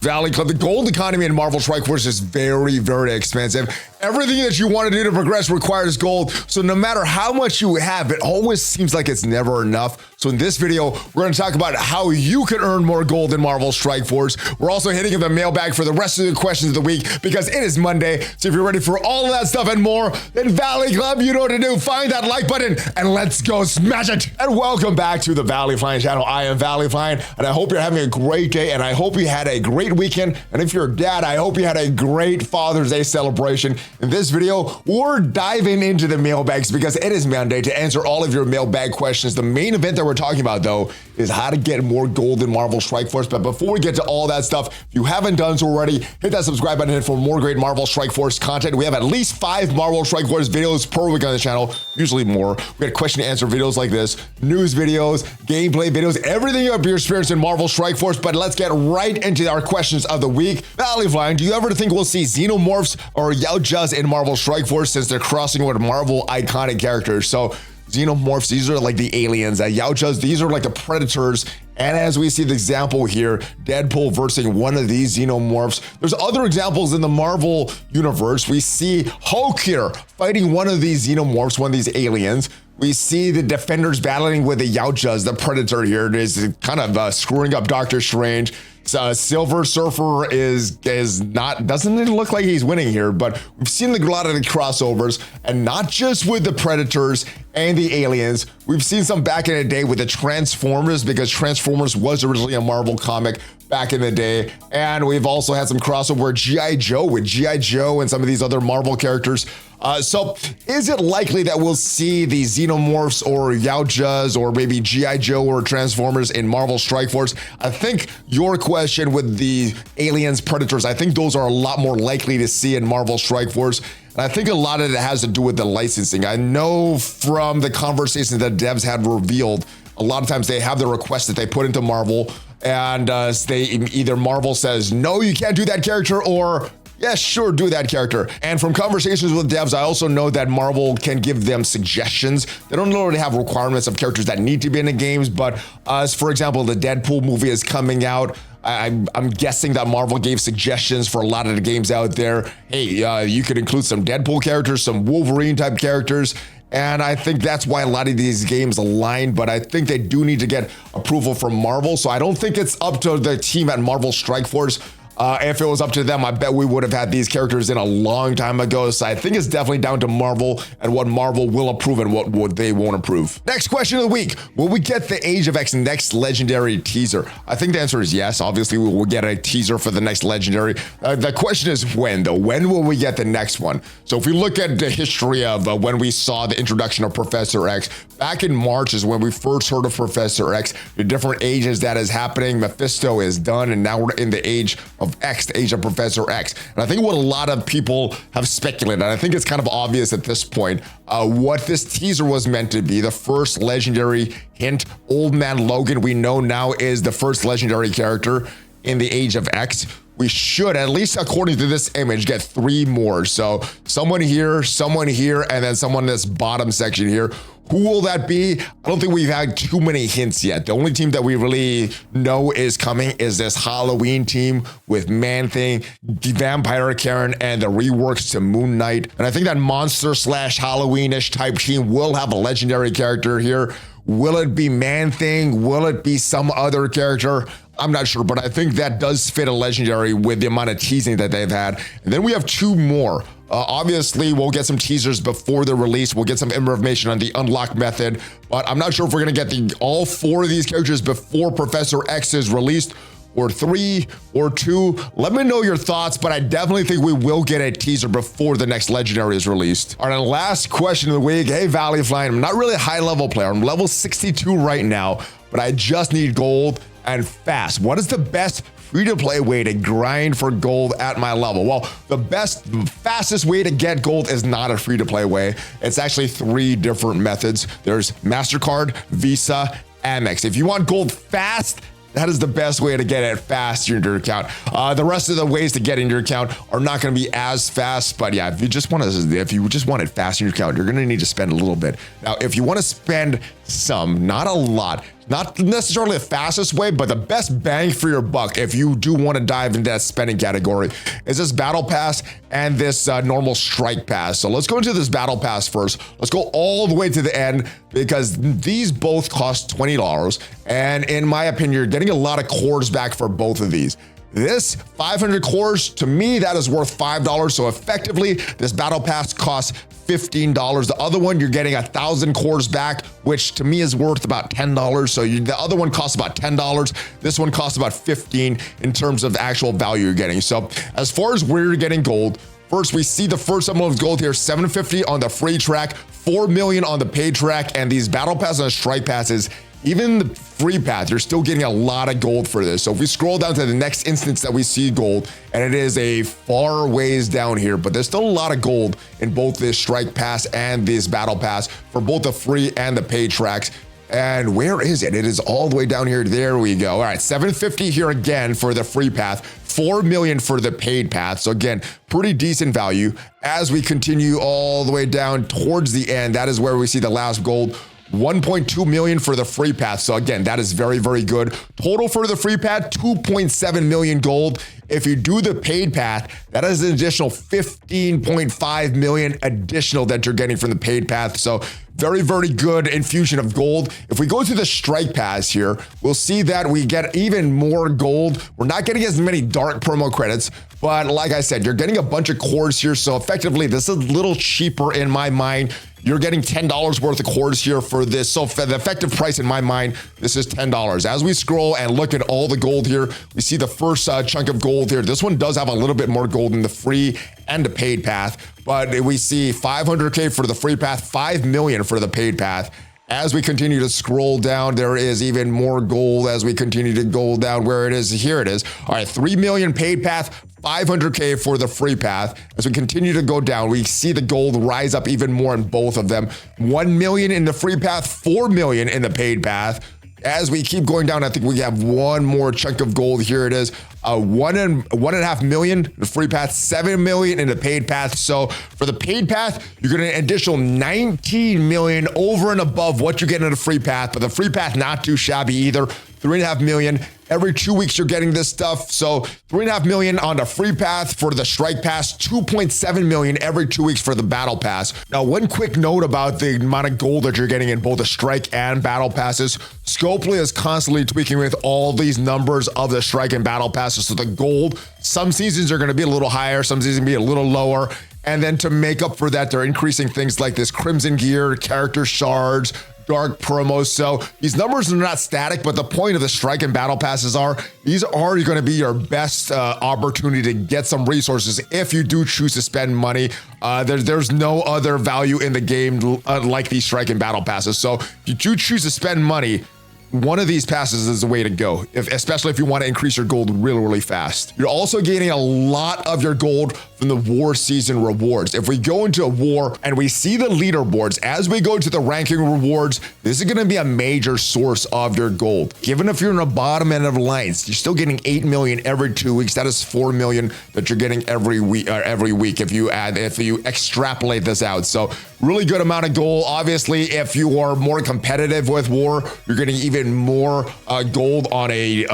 Valley Club, the gold economy in Marvel Strike Force is very, very expensive. Everything that you want to do to progress requires gold. So no matter how much you have, it always seems like it's never enough. So in this video, we're going to talk about how you can earn more gold in Marvel Strike Force. We're also hitting the mailbag for the rest of the questions of the week because it is Monday. So if you're ready for all of that stuff and more, then Valley Club, you know what to do. Find that like button and let's go smash it. And welcome back to the ValleyFlyin channel. I am ValleyFlyin, and I hope you're having a great day, and I hope you had a great weekend. And if you're a dad, I hope you had a great Father's Day celebration. In this video, we're diving into the mailbags because it is Monday to answer all of your mailbag questions. The main event that we're talking about, though, is how to get more gold in Marvel Strike Force. But before we get to all that stuff, if you haven't done so already, hit that subscribe button for more great Marvel Strike Force content. We have at least 5 Marvel Strike Force videos per week on the channel, usually more. We got question and answer videos like this, news videos, gameplay videos, everything about your experience in Marvel Strike Force. But let's get right into our questions of the week. ValleyFlyin, do you ever think we'll see xenomorphs or Yaojas in Marvel Strike Force since they're crossing with Marvel iconic characters? So xenomorphs, these are like the aliens. Yaojas, these are like the predators. And as we see the example here, Deadpool versus one of these xenomorphs. There's other examples in the Marvel universe. We see Hulk here fighting one of these xenomorphs, one of these aliens. We see the Defenders battling with the Yaojas, the Predator here. It is kind of screwing up Doctor Strange. Silver Surfer doesn't look like he's winning here, but we've seen a lot of the crossovers, and not just with the Predators and the aliens. We've seen some back in the day with the Transformers, because Transformers was originally a Marvel comic back in the day. And we've also had some crossover G.I. Joe with G.I. Joe and some of these other Marvel characters. So is it likely that we'll see the xenomorphs or Yaojas or maybe G.I. Joe or Transformers in Marvel Strike Force? I think your question with the aliens, Predators, I think those are a lot more likely to see in Marvel Strike Force. And I think a lot of it has to do with the licensing. I know from the conversations that devs had revealed, a lot of times they have the request that they put into Marvel, and either Marvel says, no, you can't do that character, or yeah, sure, do that character. And from conversations with devs, I also know that Marvel can give them suggestions. They don't really have requirements of characters that need to be in the games, but for example, the Deadpool movie is coming out. I'm guessing that Marvel gave suggestions for a lot of the games out there. Hey, you could include some Deadpool characters, some Wolverine type characters. And I think that's why a lot of these games align, but I think they do need to get approval from Marvel. So I don't think it's up to the team at Marvel Strike Force. If it was up to them, I bet we would have had these characters in a long time ago. So I think it's definitely down to Marvel and what Marvel will approve and what they won't approve. Next question of the week. Will we get the Age of X next legendary teaser? I think the answer is yes. Obviously, we will get a teaser for the next legendary. The question is when, though. When will we get the next one? So if we look at the history of when we saw the introduction of Professor X, back in March is when we first heard of Professor X, the different ages that is happening. Mephisto is done, and now we're in the age of X, the age of Professor X. And I think what a lot of people have speculated, and I think it's kind of obvious at this point, what this teaser was meant to be. The first legendary hint, Old Man Logan, we know now is the first legendary character in the age of X. We should, at least according to this image, get 3 more. So someone here, and then someone in this bottom section here. Who will that be? I don't think we've had too many hints yet. The only team that we really know is coming is this Halloween team with Man-Thing, Vampire Karen, and the reworks to Moon Knight. And I think that monster / Halloween-ish type team will have a legendary character here. Will it be Man-Thing? Will it be some other character? I'm not sure, but I think that does fit a legendary with the amount of teasing that they've had. And then we have 2 more. Obviously, we'll get some teasers before the release. We'll get some information on the unlock method, but I'm not sure if we're going to get all 4 of these characters before Professor X is released, or 3 or 2. Let me know your thoughts, but I definitely think we will get a teaser before the next legendary is released. All right, last question of the week. Hey, ValleyFlyin, I'm not really a high level player. I'm level 62 right now, but I just need gold and fast. What is the best free-to-play way to grind for gold at my level? Well, the fastest way to get gold is not a free-to-play way. It's actually 3 different methods. There's MasterCard, Visa, Amex. If you want gold fast, that is the best way to get it fast into your account. The rest of the ways to get into your account are not going to be as fast, but yeah, if you just want it fast in your account, you're going to need to spend a little bit. Now, if you want to spend some, not a lot, not necessarily the fastest way, but the best bang for your buck if you do want to dive into that spending category is this battle pass and this normal strike pass. So let's go into this battle pass first. Let's go all the way to the end because these both cost $20. And in my opinion, you're getting a lot of cores back for both of these. This 500 cores, to me, that is worth $5. So effectively, this battle pass costs $15. The other one, you're getting 1,000 cores back, which to me is worth about $10. So the other one costs about $10. This one costs about $15 in terms of actual value you're getting. So as far as where you're getting gold, first, we see the first amount of gold here, 750 on the free track, 4 million on the paid track, and these battle passes and strike passes, even the free path, you're still getting a lot of gold for this. So if we scroll down to the next instance that we see gold, and it is a far ways down here, but there's still a lot of gold in both this strike pass and this battle pass for both the free and the paid tracks. And where is it? It is all the way down here. There we go. All right, 750 here again for the free path, 4 million for the paid path. So again, pretty decent value. As we continue all the way down towards the end, that is where we see the last gold. 1.2 million for the free path. So again, that is very, very good. Total for the free path, 2.7 million gold. If you do the paid path, that is an additional 15.5 million additional that you're getting from the paid path. So very, very good infusion of gold. If we go to the strike pass here, we'll see that we get even more gold. We're not getting as many dark promo credits, but like I said, you're getting a bunch of cores here. So effectively, this is a little cheaper in my mind. You're getting $10 worth of cores here for this. So for the effective price in my mind, this is $10. As we scroll and look at all the gold here, we see the first chunk of gold here. This one does have a little bit more gold in the free and the paid path, but we see 500K for the free path, 5 million for the paid path. As we continue to scroll down, there is even more gold as we continue to go down where it is. Here it is. All right, 3 million paid path, 500K for the free path. As we continue to go down, we see the gold rise up even more in both of them. 1 million in the free path, 4 million in the paid path. As we keep going down, I think we have one more chunk of gold. Here it is. 1.5 million, the free path, 7 million in the paid path. So for the paid path, you're getting an additional 19 million over and above what you're getting in the free path, but the free path, not too shabby either. 3.5 million. Every 2 weeks, you're getting this stuff. So 3.5 million on the free path for the strike pass, 2.7 million every 2 weeks for the battle pass. Now, one quick note about the amount of gold that you're getting in both the strike and battle passes. Scopely is constantly tweaking with all these numbers of the strike and battle passes. So the gold, some seasons are going to be a little higher, some seasons be a little lower. And then to make up for that, they're increasing things like this crimson gear, character shards, dark promos. So these numbers are not static, but the point of the strike and battle passes are, these are going to be your best opportunity to get some resources if you do choose to spend money. There's no other value in the game like these strike and battle passes. So if you do choose to spend money, one of these passes is the way to go, especially if you want to increase your gold really, really fast. You're also gaining a lot of your gold from the war season rewards. If we go into a war and we see the leaderboards, as we go to the ranking rewards, this is going to be a major source of your gold. Given if you're in the bottom end of the lines, you're still getting 8 million every 2 weeks. That is 4 million that you're getting every week if you extrapolate this out. So really good amount of gold. Obviously, if you are more competitive with war, you're getting even more gold on a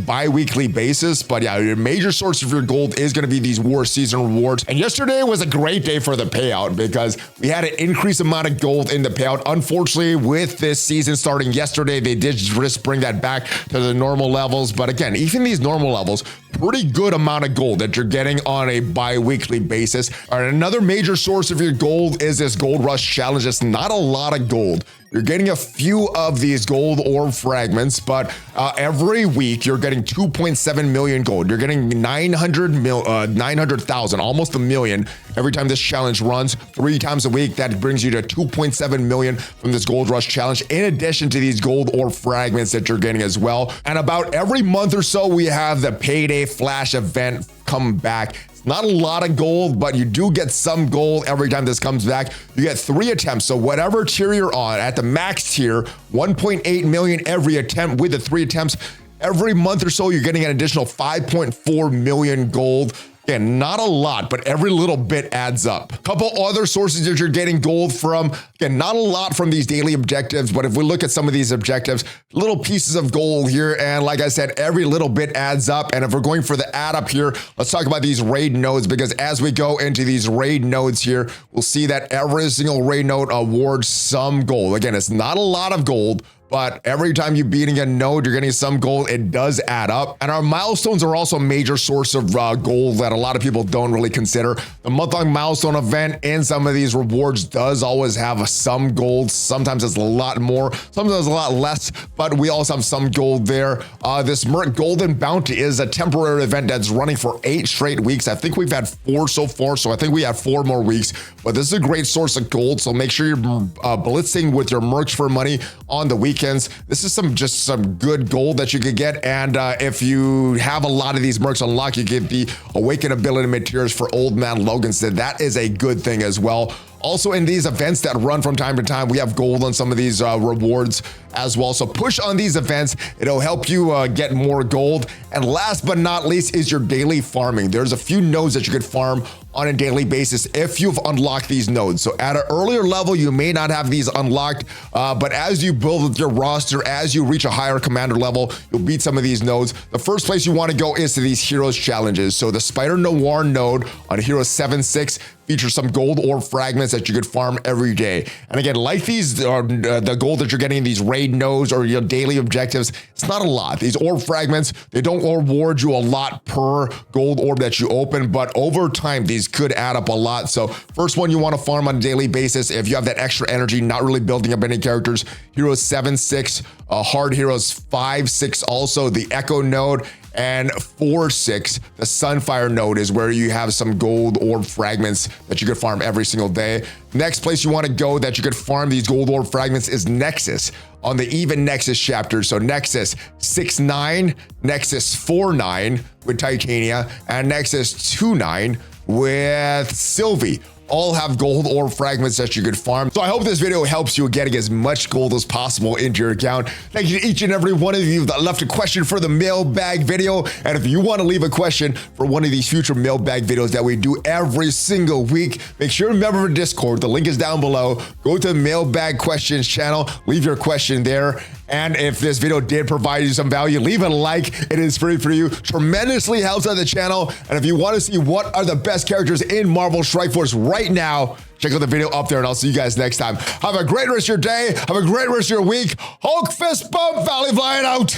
bi-weekly basis. But yeah, your major source of your gold is going to be these war season rewards. And yesterday was a great day for the payout because we had an increased amount of gold in the payout. Unfortunately, with this season starting yesterday, they did just bring that back to the normal levels. But again, even these normal levels, pretty good amount of gold that you're getting on a bi-weekly basis. All right, another major source of your gold is this gold rush challenge. It's not a lot of gold. You're getting a few of these gold orb fragments, but every week you're getting 2.7 million gold. You're getting 900,000, almost a million every time this challenge runs 3 times a week. That brings you to 2.7 million from this gold rush challenge, in addition to these gold orb fragments that you're getting as well. And about every month or so, we have the payday flash event come back. Not a lot of gold, but you do get some gold every time this comes back. You get 3 attempts. So whatever tier you're on, at the max tier, 1.8 million every attempt. With the 3 attempts, every month or so, you're getting an additional 5.4 million gold. Again, not a lot, but every little bit adds up. A couple other sources that you're getting gold from. Again, not a lot from these daily objectives, but if we look at some of these objectives, little pieces of gold here. And like I said, every little bit adds up. And if we're going for the add up here, let's talk about these raid nodes, because as we go into these raid nodes here, we'll see that every single raid node awards some gold. Again, it's not a lot of gold, but every time you're beating a node, you're getting some gold. It does add up. And our milestones are also a major source of gold that a lot of people don't really consider. The month-long milestone event and some of these rewards does always have some gold. Sometimes it's a lot more, sometimes a lot less, but we also have some gold there. This Merc Golden Bounty is a temporary event that's running for 8 straight weeks. I think we've had 4 so far, so I think we have 4 more weeks. But this is a great source of gold, so make sure you're blitzing with your mercs for money on the weekends. This is just some good gold that you could get, and if you have a lot of these mercs unlocked, you get the Awaken ability materials for Old Man Logan, so that is a good thing as well. Also, in these events that run from time to time, we have gold on some of these rewards as well. So push on these events. It'll help you get more gold. And last but not least is your daily farming. There's a few nodes that you could farm on a daily basis if you've unlocked these nodes. So at an earlier level, you may not have these unlocked, but as you build your roster, as you reach a higher commander level, you'll beat some of these nodes. The first place you want to go is to these heroes challenges. So the Spider Noir node on Hero 7-6 features some gold orb fragments that you could farm every day. And again, like these, the gold that you're getting in these raid nodes or your daily objectives, it's not a lot. These orb fragments, they don't reward you a lot per gold orb that you open, but over time, these could add up a lot. So first one you want to farm on a daily basis, if you have that extra energy, not really building up any characters, Heroes 7-6, Hard Heroes 5-6, also the Echo node, and 4-6, the Sunfire node is where you have some gold orb fragments that you could farm every single day. Next place you want to go that you could farm these gold orb fragments is Nexus on the Even Nexus chapter. So Nexus 6-9, Nexus 4-9 with Titania, and Nexus 2-9 with Sylvie. All have gold orb fragments that you could farm. So I hope this video helps you getting as much gold as possible into your account. Thank you to each and every one of you that left a question for the mailbag video. And if you want to leave a question for one of these future mailbag videos that we do every single week, make sure to remember our Discord. The link is down below. Go to the mailbag questions channel, leave your question there. And if this video did provide you some value, leave a like. It is free for you. Tremendously helps out the channel. And if you want to see what are the best characters in Marvel Strike Force right now, check out the video up there, and I'll see you guys next time. Have a great rest of your day. Have a great rest of your week. Hulk fist bump, ValleyFlyin out.